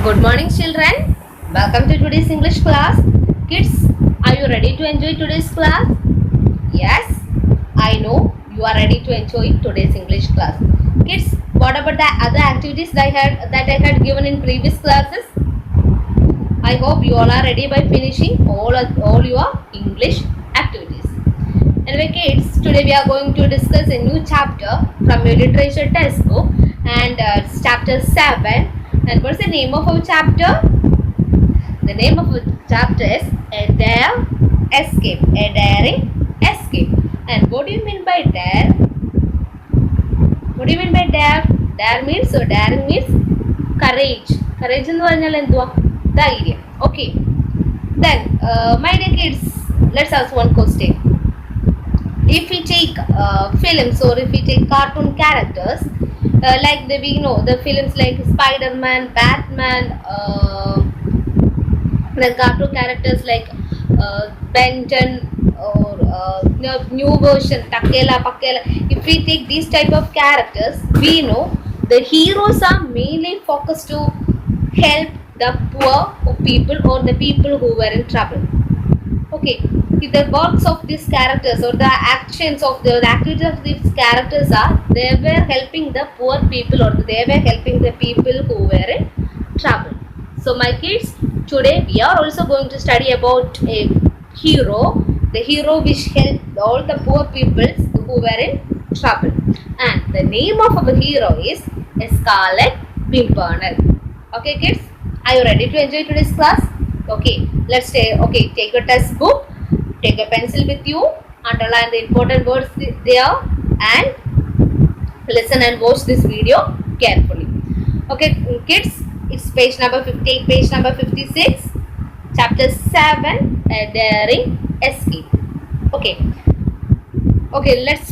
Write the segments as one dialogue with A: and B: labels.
A: Good morning, children. Welcome to today's English class. Kids, are you ready to enjoy today's class? Yes, I know you are ready to enjoy today's English class. Kids, what about the other activities that I had given in previous classes? I hope you all are ready by finishing all your English activities. Anyway, kids, today we are going to discuss a new chapter from your literature textbook, and it's chapter 7. And what's the name of our chapter? The name of the chapter is A Dare Escape. A Daring Escape. And what do you mean by dare? What do you mean by dare? Dare means, so daring means courage. Courage എന്ന് പറഞ്ഞാൽ എന്തുവാ? ധൈര്യം. Okay. Then, my dear kids, let's ask one question. If we take films, or if we take cartoon characters, like we know the films like Spider-Man, Batman, the cartoon characters like Ben 10 or new version Takela Pakela. If we take these type of characters, we know the heroes are mainly focused to help the poor people or the people who were in trouble. Okay, the works of these characters or the actions of the activities of these characters are they were helping the poor people or they were helping the people who were in trouble. So my kids, today we are also going to study about a hero, the hero which helped all the poor people who were in trouble. And the name of our hero is Scarlet Pimpernel. Okay kids, are you ready to enjoy today's class? Okay, let's say, take your textbook, take a pencil with you, underline the important words there, and listen and watch this video carefully. Okay, kids, it's page number 58, page number 56, chapter 7, A Daring Escape. Okay, let's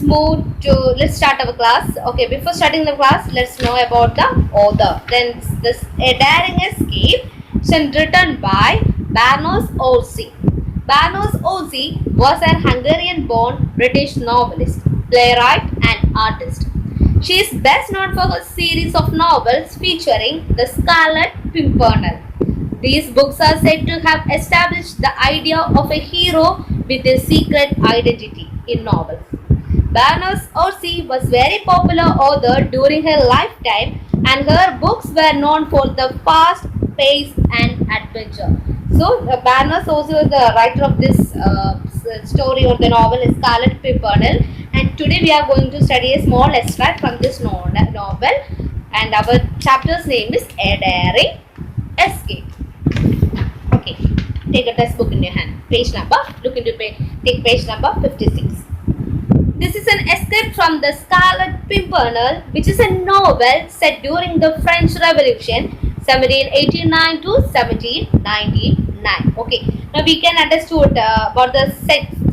A: start our class. Okay, before starting the class, let's know about the author. Then this A Daring Escape is written by Bernays Orczy. Bernays Orczy was a Hungarian-born British novelist, playwright and artist. She is best known for her series of novels featuring the Scarlet Pimpernel. These books are said to have established the idea of a hero with a secret identity in novels. Bernays Orczy was very popular author during her lifetime, and her books were known for the fast pace and adventure. So, Bernays Orczy was the writer of this story or the novel Scarlet Pimpernel, and today we are going to study a small extract from this novel, and our chapter's name is A Daring Escape. Okay, take a textbook in your hand. Take page number 56. This is an escape from the Scarlet Pimpernel, which is a novel set during the French Revolution, 1789 to 1799. Okay, now we can understand about the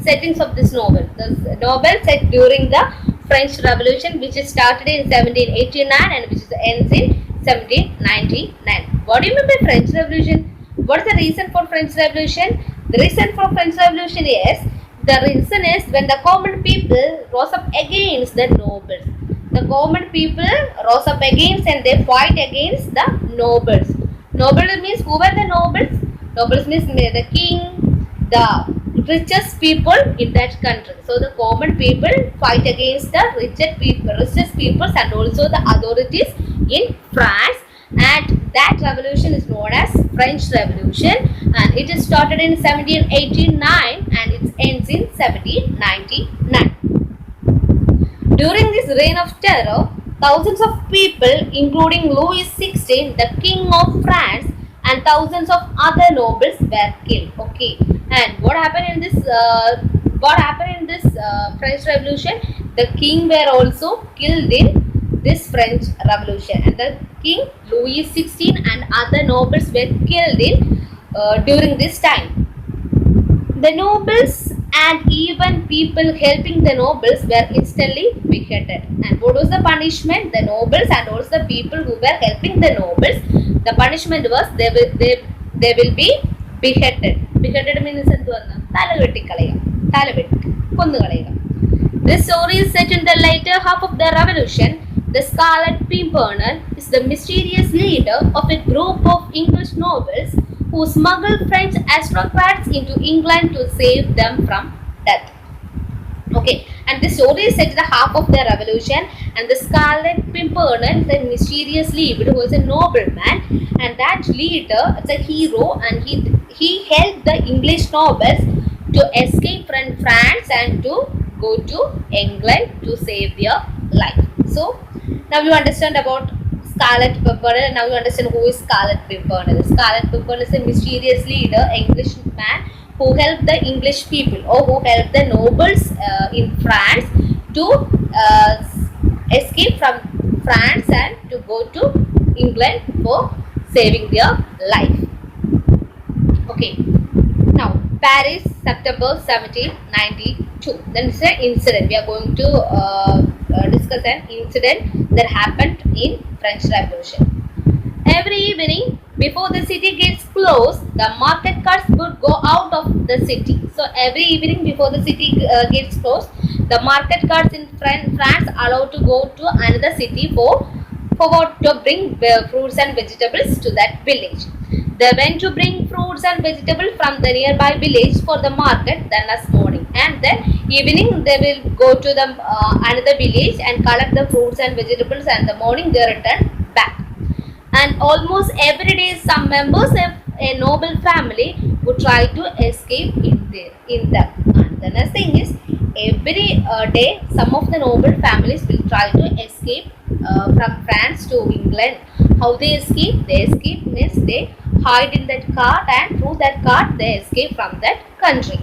A: settings of this novel. The novel set during the French Revolution, which is started in 1789 and which ends in 1799. What do you mean by French Revolution? What is the reason for French Revolution? The reason for French Revolution is when the common people rose up against the nobles. The common people rose up against and they fight against the nobles. Nobles means who were the nobles? Nobles means the king, the richest people in that country. So the common people fight against the richest people and also the authorities in France. And that revolution is known as French Revolution, and it is started in 1789 and it ends in 1799. During this reign of terror, thousands of people, including Louis XVI, the King of France, and thousands of other nobles were killed. Okay, and what happened in this French Revolution? The king were also killed in this French Revolution, and the King Louis XVI and other nobles were killed during this time. The nobles and even people helping the nobles were instantly beheaded. And what was the punishment? The nobles and also the people who were helping the nobles, the punishment was they will be beheaded. Beheaded means This story is set in the later half of the revolution, The Scarlet Pimpernel is the mysterious leader of a group of English nobles who smuggled French aristocrats into England to save them from death. Okay, and the story is set in the half of the revolution, and the Scarlet Pimpernel is a mysterious leader who was a nobleman, and that leader is a hero, and he helped the English nobles to escape from France and to go to England to save their life. So now you understand about Scarlet Pimpernel, and now you understand who is Scarlet Pimpernel. Scarlet Pimpernel is a mysterious leader, Englishman who helped the English people or who helped the nobles in France to escape from France and to go to England for saving their life. Okay, now Paris, September 1792. Then it's an incident. We are going to discuss an incident that happened in French Revolution. Every evening before the city gates closed, the market carts would go out of the city. So every evening before the city gates closed, the market carts in France are allowed to go to another city for what, to bring fruits and vegetables to that village. They went to bring fruits and vegetables from the nearby village for the market the next morning, and then evening they will go to the another village and collect the fruits and vegetables, and the morning they return back. And almost every day some members of a noble family would try to escape in them. And the next thing is, every day some of the noble families will try to escape from France to England. How they escape? They escape means they hide in that cart, and through that cart they escape from that country.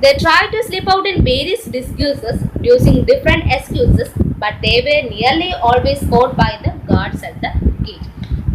A: They tried to slip out in various disguises using different excuses, but they were nearly always caught by the guards at the gate.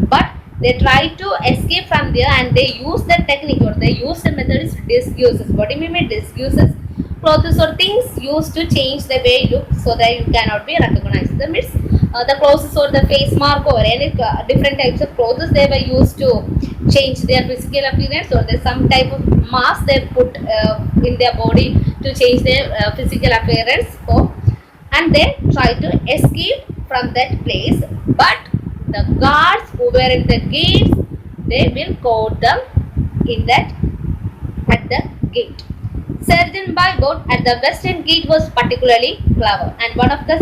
A: But they tried to escape from there, and they used the technique, or they used the method is disguises. What do you mean by disguises? Clothes or things used to change the way you look so that you cannot be recognized. That means the clothes or the face mark or any different types of clothes they were used to change their physical appearance, or there's some type of mask they put in their body to change their physical appearance. And they try to escape from that place, but the guards who were in the gates, they will caught them in that at the gate. Sergeant Byboard at the western gate was particularly clever, and one of the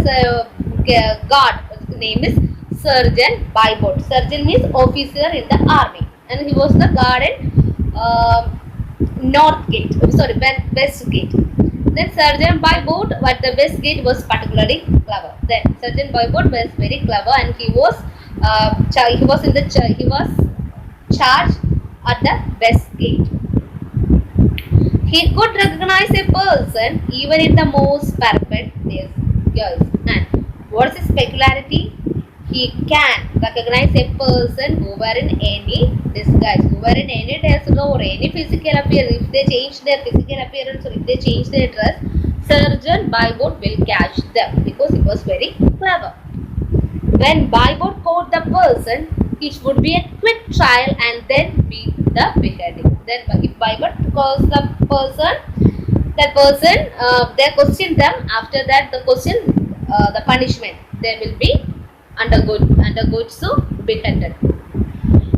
A: guard name is Sergeant Byboard. Sergeant means officer in the army, and he was the guard in north gate. Sorry, west gate. Then Sergeant Byboard at the west gate was particularly clever. Then Sergeant Byboard was very clever, and he was charged at the west gate. He could recognize a person even in the most perfect disguise. And what's his peculiarity? He can recognize a person who were in any disguise, who were in any dress or any physical appearance. If they change their physical appearance or if they change their dress, Sergeant Byboard will catch them because he was very clever. When Byboard caught the person, it would be a quick trial and then be the beheading. Then if Byboard calls the person, they question them. After that, the punishment, they will be undergo so beheaded.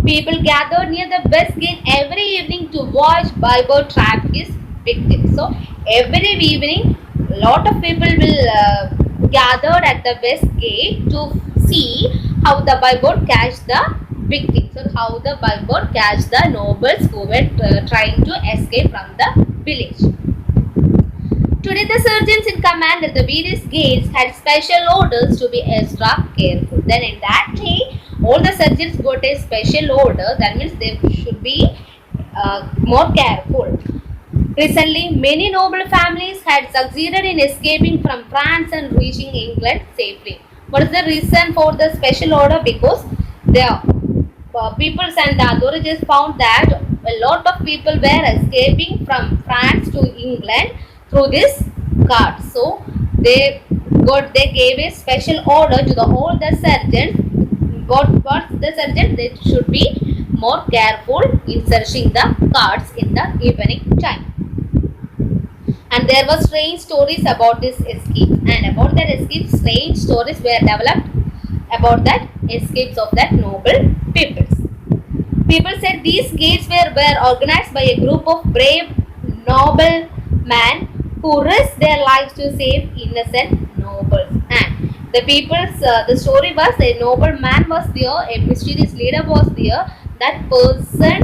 A: People gathered near the west gate every evening to watch Byboard trap his victim. So every evening, a lot of people will gather at the west gate to see how the Byboard catch the victims, or how the Byboard catch the nobles who were trying to escape from the village. Today, the sergeants in command at the various gates had special orders to be extra careful. Then, in that day, all the sergeants got a special order. That means they should be more careful. Recently, many noble families had succeeded in escaping from France and reaching England safely. What is the reason for the special order? Because the peoples and the authorities found that a lot of people were escaping from France to England through this cart. So they gave a special order to all the sergeants. What's the sergeant? They should be more careful in searching the carts in the evening time. And there were strange stories about this escape, and about that escape, strange stories were developed about that escapes of that noble peoples. People said these gates were organized by a group of brave, noble men who risked their lives to save innocent nobles. And the story was a noble man was there, a mysterious leader was there. That person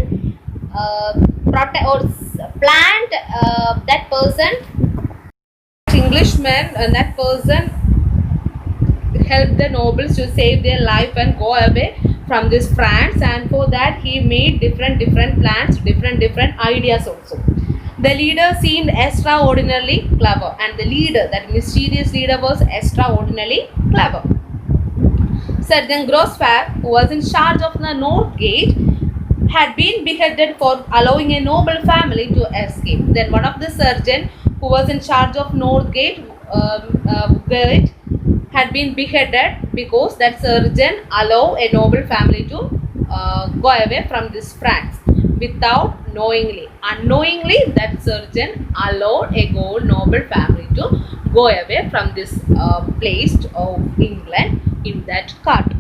A: planned that person Englishman, and that person helped the nobles to save their life and go away from this France, and for that he made different plans, different ideas also. The leader seemed extraordinarily clever, and the leader, that mysterious leader, was extraordinarily clever. Sergeant Grosvenor, who was in charge of the North Gate, had been beheaded for allowing a noble family to escape. Then one of the surgeons who was in charge of North Gate had been beheaded because that surgeon allowed a noble family to go away from this France without knowingly. Unknowingly, that surgeon allowed a noble family to go away from this place of England in that cart.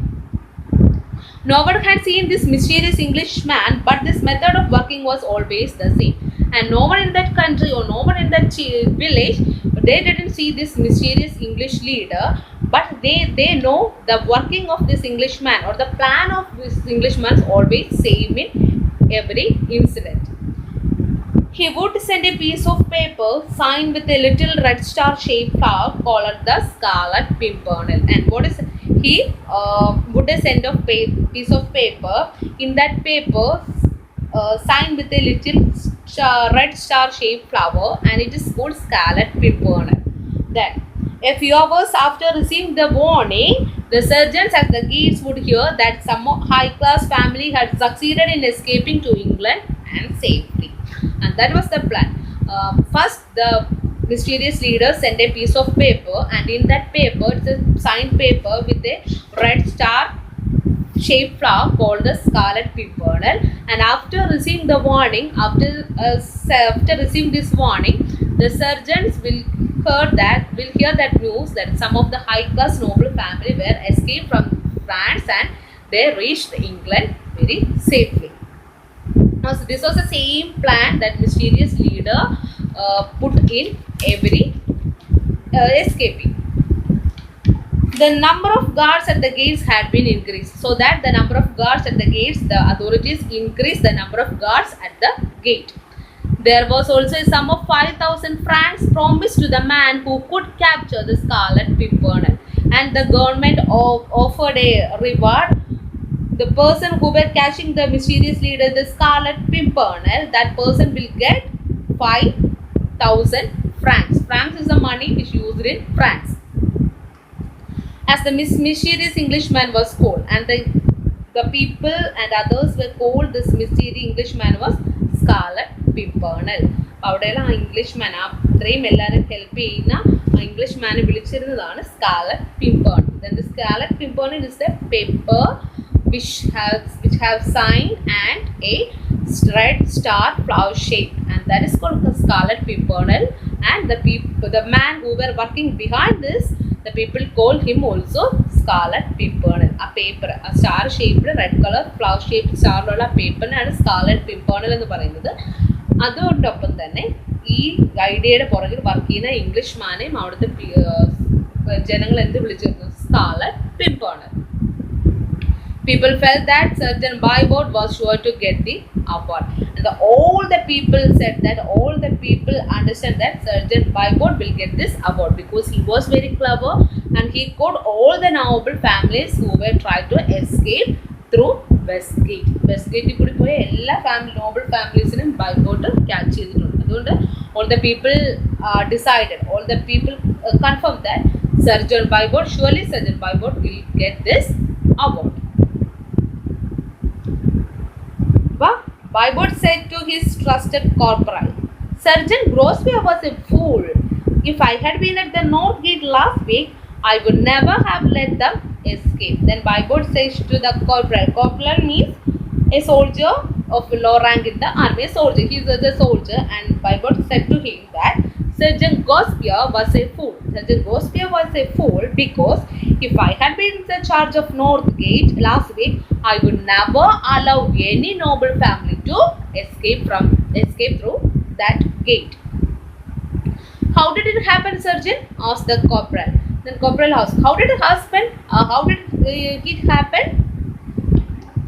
A: No one had seen this mysterious Englishman, but this method of working was always the same. And no one in that country or no one in that village, they didn't see this mysterious English leader, but they know the working of this Englishman, or the plan of this Englishman is always same in every incident. He would send a piece of paper signed with a little red star shaped flower called the Scarlet Pimpernel. And what is he would send a piece of paper. In that paper, signed with a little red star shaped flower, and it is called Scarlet Pimpernel. Then, a few hours after receiving the warning, the surgeons at the gates would hear that some high class family had succeeded in escaping to England and safely. And that was the plan. First, the mysterious leader sent a piece of paper, and in that paper, it's a signed paper with a red star shaped flower called the Scarlet Pimpernel. And after receiving the warning, after receiving this warning, the surgeons will hear that news that some of the high class noble family were escaped from France and they reached England very safely. Now, so this was the same plan that mysterious leader put in every escaping. The number of guards at the gates had been increased. So that the number of guards at the gates, the authorities increased the number of guards at the gate. There was also a sum of 5,000 francs promised to the man who could capture the Scarlet Pimpernel, and the government offered a reward. The person who were catching the mysterious leader, the Scarlet Pimpernel, that person will get 5,000 francs. Francs is the money which used in France. As the mysterious Englishman was called, and the people and others were called, this mysterious Englishman was Scarlet Pimpernel. അവിടെയുള്ള ഇംഗ്ലീഷ്മാൻ അത്രയും എല്ലാവരും help ചെയ്യുന്ന ഇംഗ്ലീഷ്മാനെ വിളിച്ചിരുന്നതാണ് scarlet പിംപേർണൽ. Then the Scarlet Pimpernel is the paper which have sign and a red star flower shape, and that is called the Scarlet Pimpernel. And the man who were working behind this, the people call him also Scarlet Pimpernel. A paper, a star shaped red color flower shaped star ഉള്ള പേപ്പറിനാണ് scarlet പിംപേർണൽ എന്ന് പറയുന്നത്. അതോടൊപ്പം തന്നെ ഈ ഐഡിയയുടെ പുറകിൽ work ചെയ്യുന്ന ഇംഗ്ലീഷ്മാനെയും അവിടുത്തെ ജനങ്ങൾ എന്ത് വിളിച്ചിരുന്നു? Scarlet പിംപേർണൽ. People felt that Surgeon Bywater was sure to get the award, and all the people said that, all the people understand that Surgeon Bywater will get this award because he was very clever and he caught all the noble families who were trying to escape through Westgate. Westgate കൂടി പോയ എല്ലാ noble familiesനും Bywater catch ചെയ്തിട്ടുണ്ട്. അതുകൊണ്ട് all the people decided, all the people confirmed that Surgeon Bywater, surely Surgeon Bywater will get this award. Bywater said to his trusted corporal, Sergeant Grosvenor was a fool. If I had been at the North Gate last week, I would never have let them escape. Then Bywater says to the corporal, corporal means a soldier of low rank in the army, a soldier. He was a soldier, and Bywater said to him that, Sergeant Gospier was a fool. Sergeant Gospier was a fool because if I had been in charge of North Gate last week, I would never allow any noble family to escape through that gate. How did it happen, Sergeant? Asked the corporal. Then corporal asked, how did it happen? How did it happen?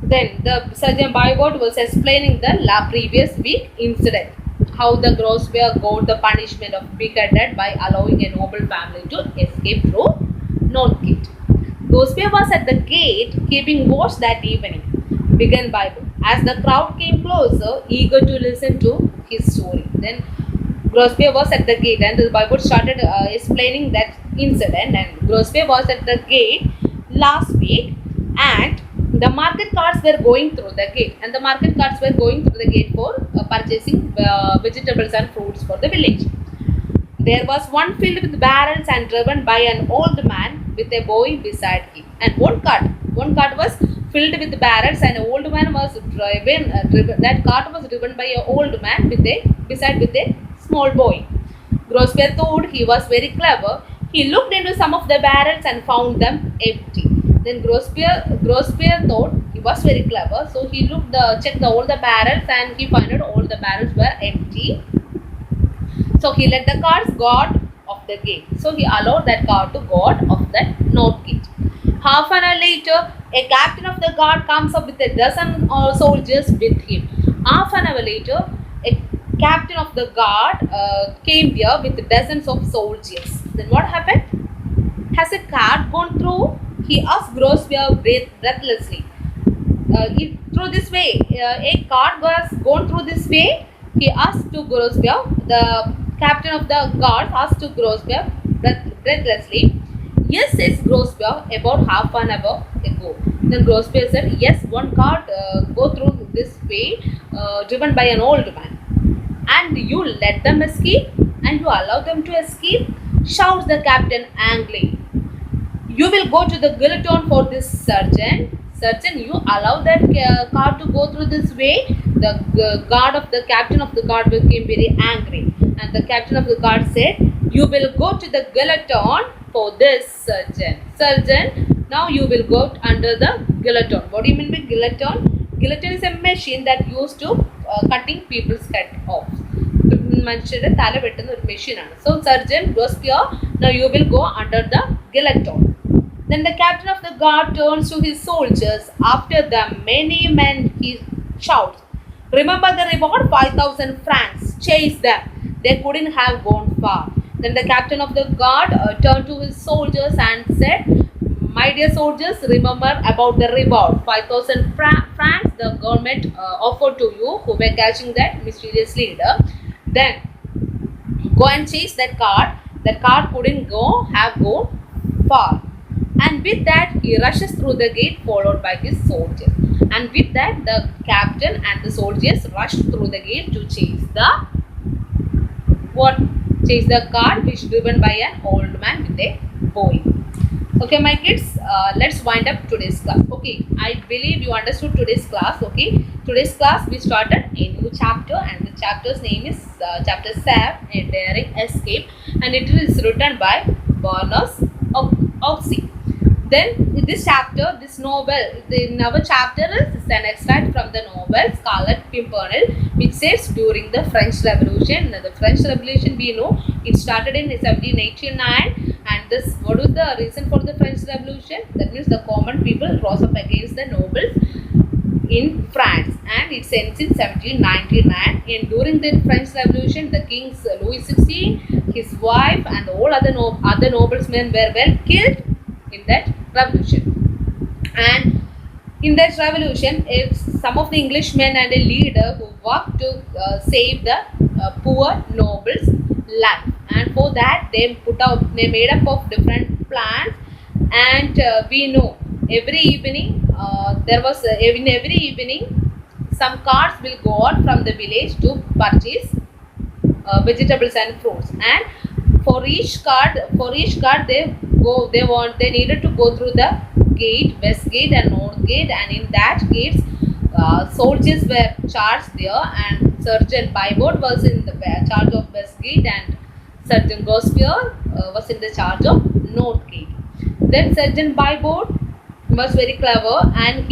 A: Then the Sergeant Bywater was explaining the previous week incident. How the Grosvenor got the punishment of beheaded by allowing a noble family to escape through North Gate. Grosvenor was at the gate keeping watch that evening, began Bible, as the crowd came closer, eager to listen to his story. Then Grosvenor was at the gate and the Bible started explaining that incident, and Grosvenor was at the gate last week and the market carts were going through the gate for purchasing vegetables and fruits for the village. There was one filled with barrels and driven by an old man with a boy beside him, and one cart was filled with barrels and an old man was driven. That cart was driven by an old man with a small boy. Grosvenor thought he was very clever. He looked into some of the barrels and found them empty. Then Grosvenor thought he was very clever, so he checked all the barrels and he found out all the barrels were empty. So he let the carts go out of the gate. So he allowed that cart to go out of the north gate. Half an hour later, a captain of the guard comes up with a dozen soldiers with him. Half an hour later, a captain of the guard came there with dozens of soldiers. Then what happened? Has a cart gone through? He asked Grosvenor breathlessly. Through this way, a cart was gone through this way? He asked to Grosvenor. The captain of the guard asked to Grosvenor breathlessly. Yes, says Grosvenor, about half an hour ago. Then Grosvenor said, yes, one cart go through this way, driven by an old man. And you let them escape? And you allow them to escape? Shouts the captain angrily. You will go to the guillotine for this, Sergeant. Sergeant, you allow that car to go through this way? The captain of the guard became very angry. And the captain of the guard said, you will go to the guillotine for this, Sergeant. Sergeant, now you will go under the guillotine. What do you mean by guillotine? Guillotine is a machine that used to cutting people's head off. So Sergeant Grosvenor, now you will go under the guillotine. Then the captain of the guard turns to his soldiers. After the many men, he shouts, remember the reward, 5,000 francs. Chase them. They couldn't have gone far. Then the captain of the guard turned to his soldiers and said, my dear soldiers, remember about the reward, 5,000 francs the government offered to you who were catching that mysterious leader. Then go and chase that cart. That cart couldn't have gone far. And with that, he rushes through the gate followed by his soldiers. And with that, the captain and the soldiers rushed through the gate to chase the cart which is driven by an old man with a boy. Okay, my kids, let's wind up today's class. Okay, I believe you understood today's class. Okay, today's class we started a new chapter, and the chapter's name is chapter 7, A Daring Escape, and it is written by Barnes Oxy. Then in this chapter, this novel, our chapter is an extract from the novel Scarlet Pimpernel, which says during the French Revolution. The French Revolution, we know it started in 1789, and what was the reason for the French Revolution? That means the common people rose up against the nobles in France, and it ends in 1799. And during the French Revolution, the kings Louis XVI, his wife, and all other noblemen were killed in that revolution. And in that revolution, some of the Englishmen and a leader who worked to save the poor nobles' life, and for that they made up of different plans. And we know every evening every evening some carts will go out from the village to purchase vegetables and fruits, and for each cart they needed to go through the gate, west gate and north gate, and in that gates soldiers were charged there, and Sergeant Bywater was in the charge of west gate, and Sergeant Grospier was in the charge of North Gate. Then Sergeant Byboard was very clever, and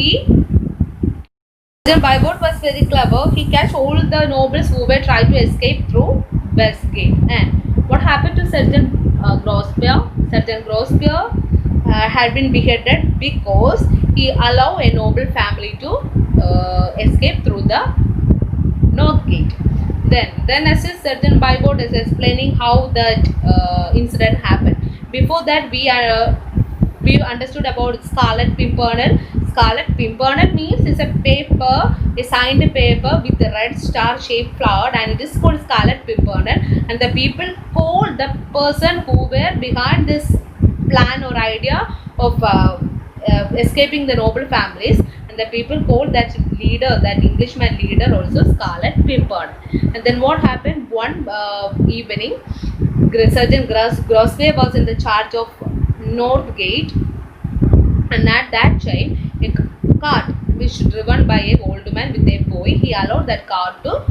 A: Sergeant Byboard was very clever. He catch all the nobles who were trying to escape through West Gate. And what happened to Sergeant Grospier? Sergeant Grospier had been beheaded because he allowed a noble family to escape through the North Gate. Then Assist Sergeant Byboard is explaining how that incident happened. Before that, we understood about Scarlet Pimpernel. Scarlet Pimpernel means it's a paper, a signed paper with a red star shaped flower, and it is called Scarlet Pimpernel. And the people call the person who were behind this plan or idea of escaping the noble families, and the people called that leader, that Englishman leader, also Scarlet Pimpernel. And then what happened one evening, Sergeant Grospier was in the charge of North Gate, and at that time a cart which driven by a old man with a boy, he allowed that cart to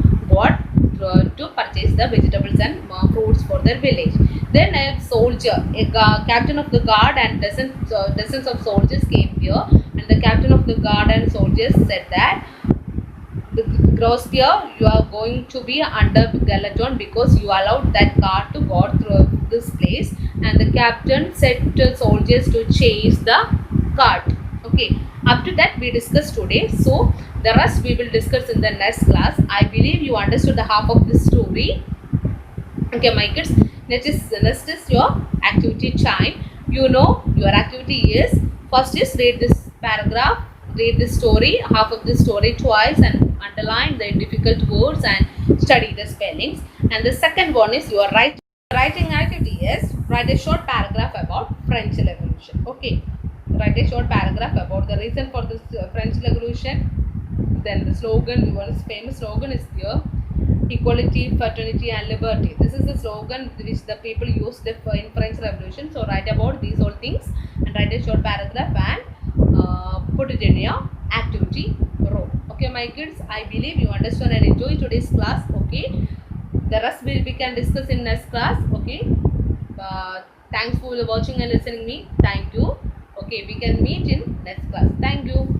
A: to purchase the vegetables and fruits for their village. Then a soldier, captain of the guard, and dozens of soldiers came here, and the captain of the guard and soldiers said that the Grospier, you are going to be under Gallaton because you allowed that cart to go through this place, and the captain said to soldiers to chase the cart. Okay, up to that we discussed today. So the rest we will discuss in the next class. I believe you understood the half of this story. Okay, my kids, next is your activity time. You know your activity is, first is read this paragraph, read this story, half of this story twice, and underline the difficult words and study the spellings. And the second one is your writing activity is write a short paragraph about French Revolution. Okay, write a short paragraph about the reason for this French Revolution. Then the slogan, one famous slogan is here: equality, fraternity, and liberty. This is the slogan which the people used in French Revolution. So write about these all things and write a short paragraph and put it in your activity row. Okay, my kids, I believe you understand and enjoy today's class. Okay, the rest we can discuss in next class. Okay, thanks for watching and listening me. Thank you. Okay, we can meet in next class. Thank you.